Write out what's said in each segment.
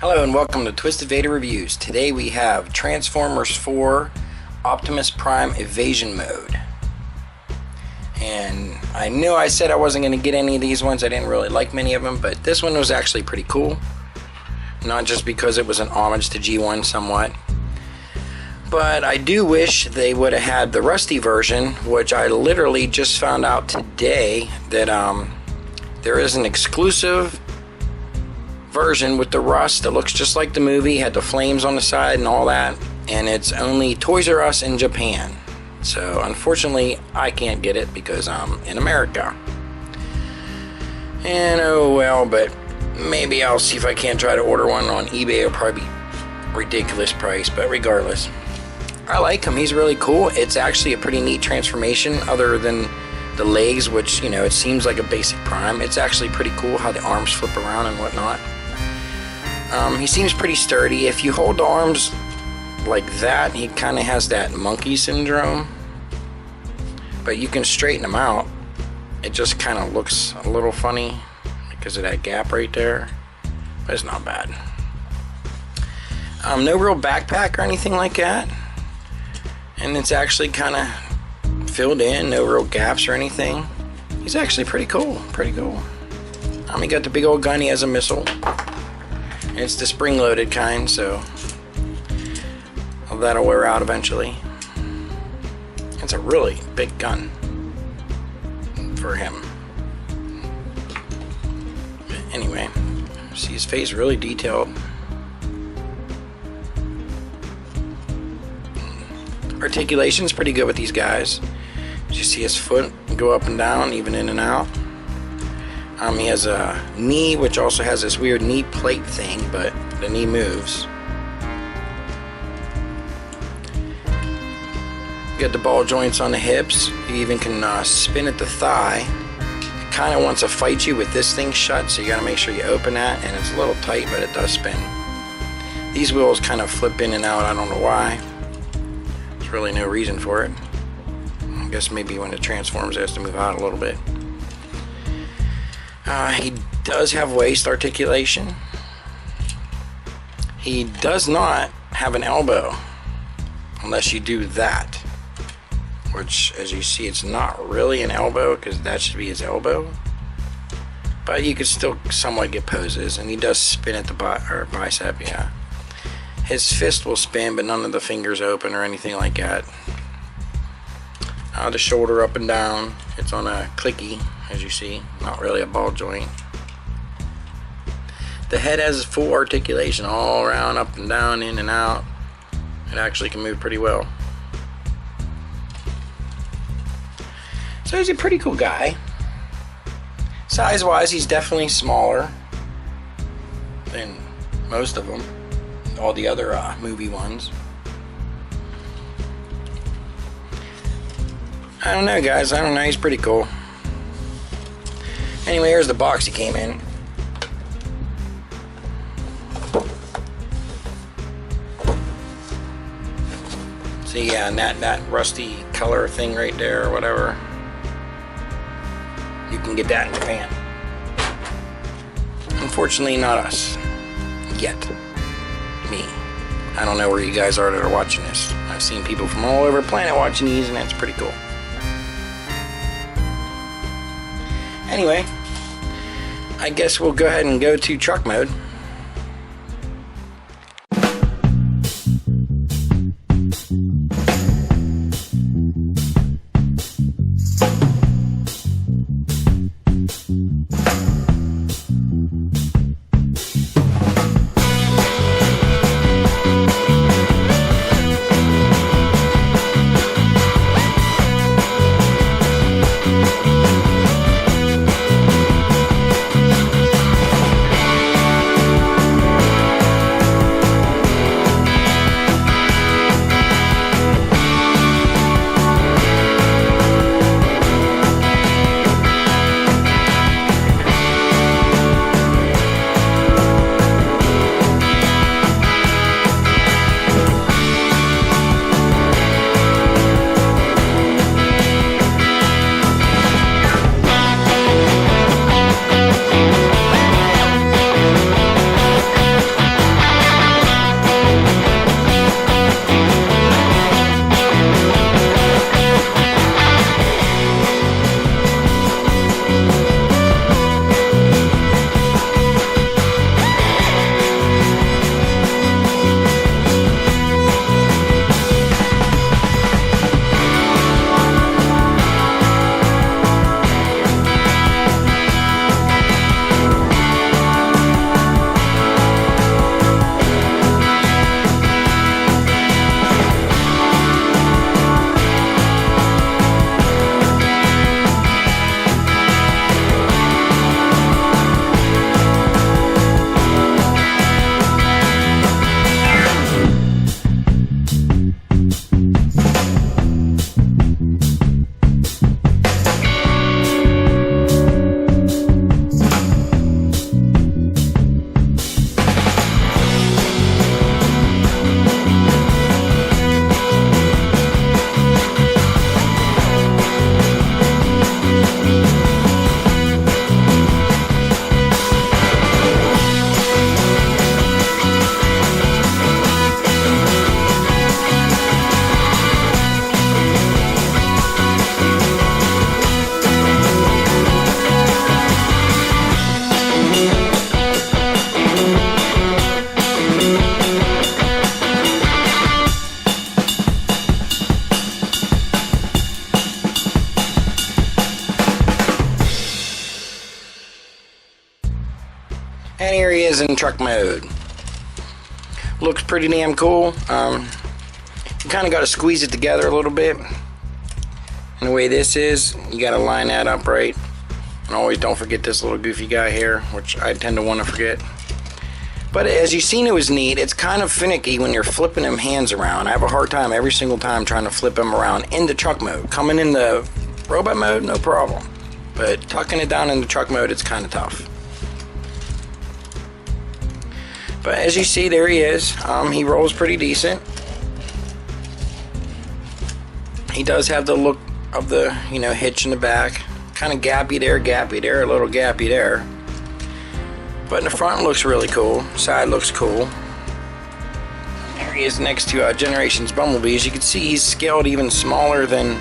Hello and welcome to Twisted Vader Reviews. Today we have Transformers 4 Optimus Prime Evasion Mode. And I knew I said I wasn't going to get any of these ones. I didn't really like many of them, but this one was actually pretty cool. Not just because it was an homage to G1 somewhat. But I do wish they would have had the Rusty version, which I literally just found out today that there is an exclusive version with the rust that looks just like the movie, had the flames on the side and all that, and it's only Toys R Us in Japan. So unfortunately I can't get it because I'm in America. And oh well, but maybe I'll see if I can't try to order one on eBay. It'll probably be ridiculous price, but regardless, I like him. He's really cool. It's actually a pretty neat transformation other than the legs, which, you know, it seems like a basic Prime. It's actually pretty cool how the arms flip around and whatnot. He seems pretty sturdy. If you hold the arms like that, he kind of has that monkey syndrome. But you can straighten him out. It just kind of looks a little funny because of that gap right there. But it's not bad. No real backpack or anything like that. And it's actually kind of filled in. No real gaps or anything. He's actually pretty cool. Pretty cool. He got the big old gun. He has a missile. It's the spring-loaded kind, so that'll wear out eventually. It's a really big gun for him. But anyway, see his face really detailed. Articulation's pretty good with these guys. As you see his foot go up and down, even in and out. He has a knee, which also has this weird knee plate thing, but the knee moves. You got the ball joints on the hips. You even can spin at the thigh. It kind of wants to fight you with this thing shut, so you got to make sure you open that, and it's a little tight, but it does spin. These wheels kind of flip in and out. I don't know why. There's really no reason for it. I guess maybe when it transforms, it has to move out a little bit. He does have waist articulation. He does not have an elbow unless you do that, which, as you see, it's not really an elbow because that should be his elbow, but you can still somewhat get poses. And he does spin at the bicep. Yeah, his fist will spin, but none of the fingers open or anything like that. The shoulder up and down, it's on a clicky, as you see, not really a ball joint. The head has full articulation all around, up and down, in and out. It actually can move pretty well. So he's a pretty cool guy. Size-wise, he's definitely smaller than most of them, all the other movie ones. I don't know, guys. I don't know. He's pretty cool. Anyway, here's the box he came in. See, yeah, and that rusty color thing right there, or whatever. You can get that in Japan. Unfortunately, not us. Yet. Me. I don't know where you guys are that are watching this. I've seen people from all over the planet watching these, and that's pretty cool. Anyway, I guess we'll go ahead and go to truck mode. And here he is in truck mode. Looks pretty damn cool. You kind of got to squeeze it together a little bit. And the way this is, you got to line that up right. And always don't forget this little goofy guy here, which I tend to want to forget. But as you've seen, it was neat. It's kind of finicky when you're flipping them hands around. I have a hard time every single time trying to flip them around into truck mode. Coming in the robot mode, no problem. But tucking it down into truck mode, it's kind of tough. But as you see, there he is. He rolls pretty decent. He does have the look of the, hitch in the back. Kind of gappy there, a little gappy there. But in the front looks really cool. Side looks cool. There he is next to Generations Bumblebee. As you can see, he's scaled even smaller than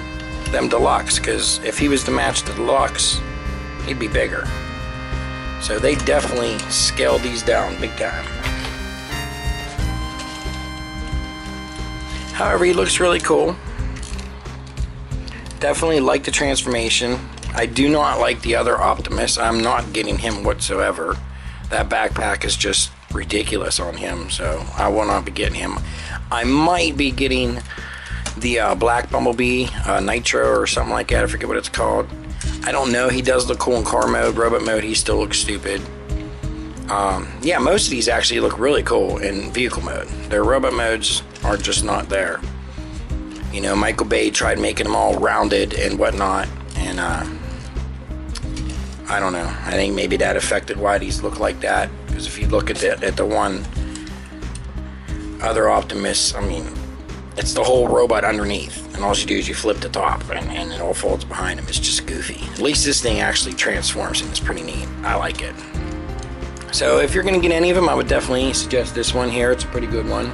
them Deluxe, because if he was to match the Deluxe, he'd be bigger. So they definitely scaled these down big time. However, he looks really cool. Definitely like the transformation. I do not like the other Optimus. I'm not getting him whatsoever. That backpack is just ridiculous on him, so I will not be getting him. I might be getting the Black Bumblebee, Nitro or something like that. I forget what it's called. I don't know. He does look cool in car mode. Robot mode, he still looks stupid. Yeah, most of these actually look really cool in vehicle mode. Their robot modes are just not there. You know, Michael Bay tried making them all rounded and whatnot, and I don't know. I think maybe that affected why these look like that. Because if you look at the one other Optimus, I mean, it's the whole robot underneath, and all you do is you flip the top, and it all folds behind him. It's just goofy. At least this thing actually transforms, and it's pretty neat. I like it. So if you're going to get any of them, I would definitely suggest this one here. It's a pretty good one.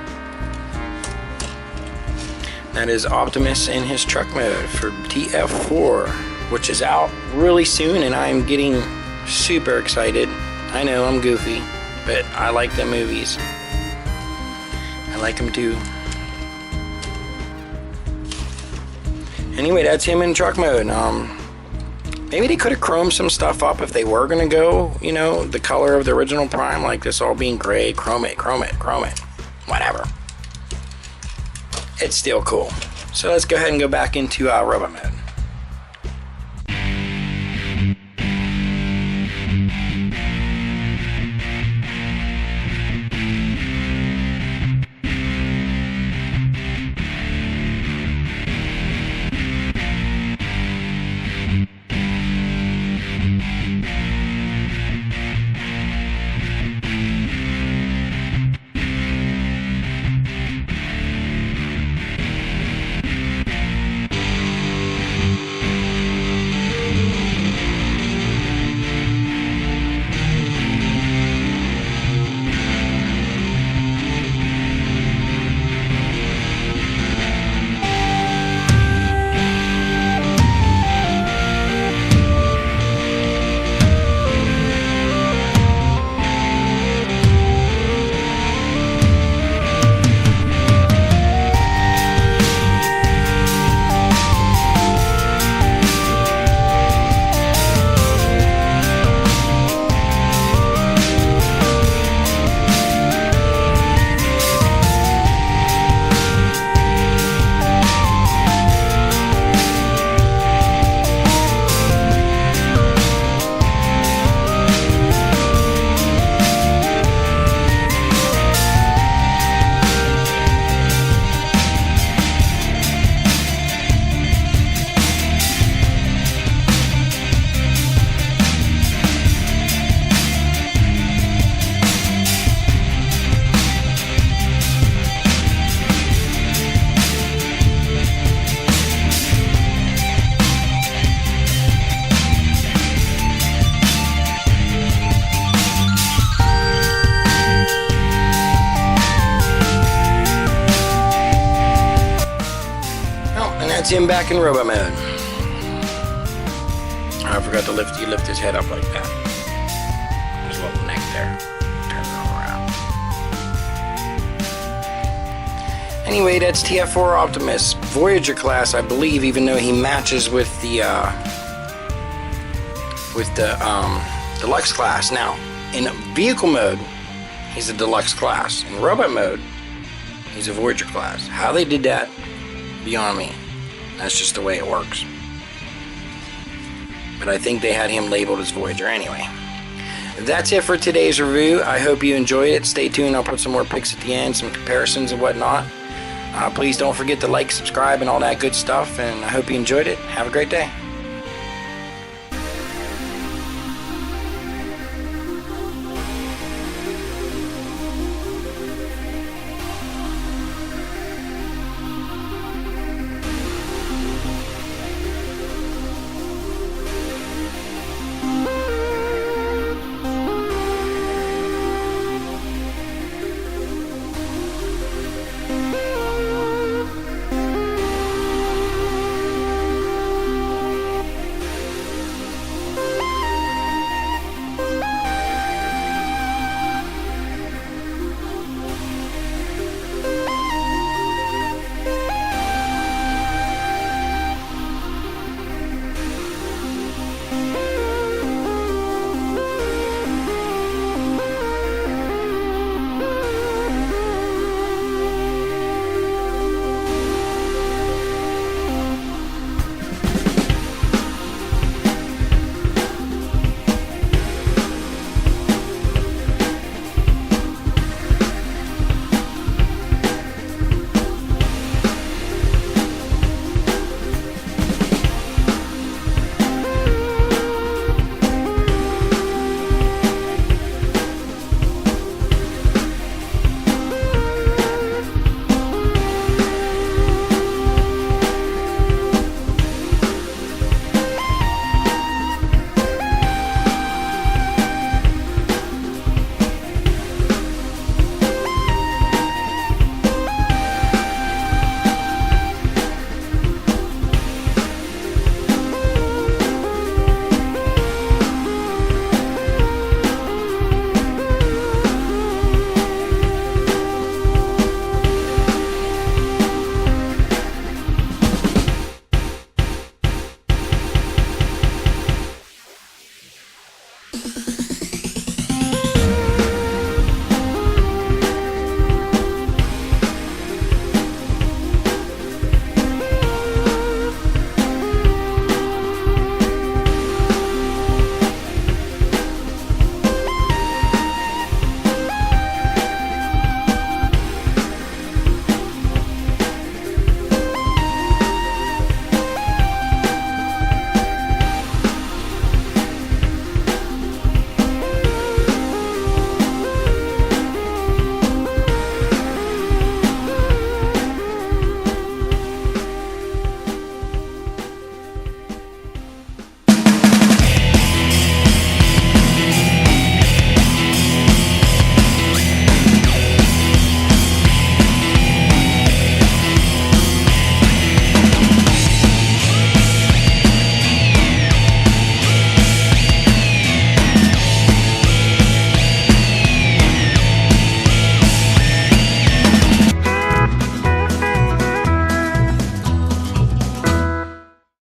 That is Optimus in his truck mode for TF4, which is out really soon, and I'm getting super excited. I know I'm goofy, but I like the movies. I like them too. Anyway, that's him in truck mode. Maybe they could have chromed some stuff up if they were going to go, you know, the color of the original Prime, like this all being gray. Chrome it. Whatever. It's still cool. So let's go ahead and go back into robot mode. That's him back in robot mode. I forgot to lift his head up like that. His little neck there. Turn it all around. Anyway, that's TF4 Optimus. Voyager class, I believe, even though he matches with the deluxe class. Now, in vehicle mode, he's a deluxe class. In robot mode, he's a Voyager class. How they did that, beyond me. That's just the way it works. But I think they had him labeled as Voyager anyway. That's it for today's review. I hope you enjoyed it. Stay tuned. I'll put some more pics at the end, some comparisons and whatnot. Please don't forget to like, subscribe, and all that good stuff. And I hope you enjoyed it. Have a great day.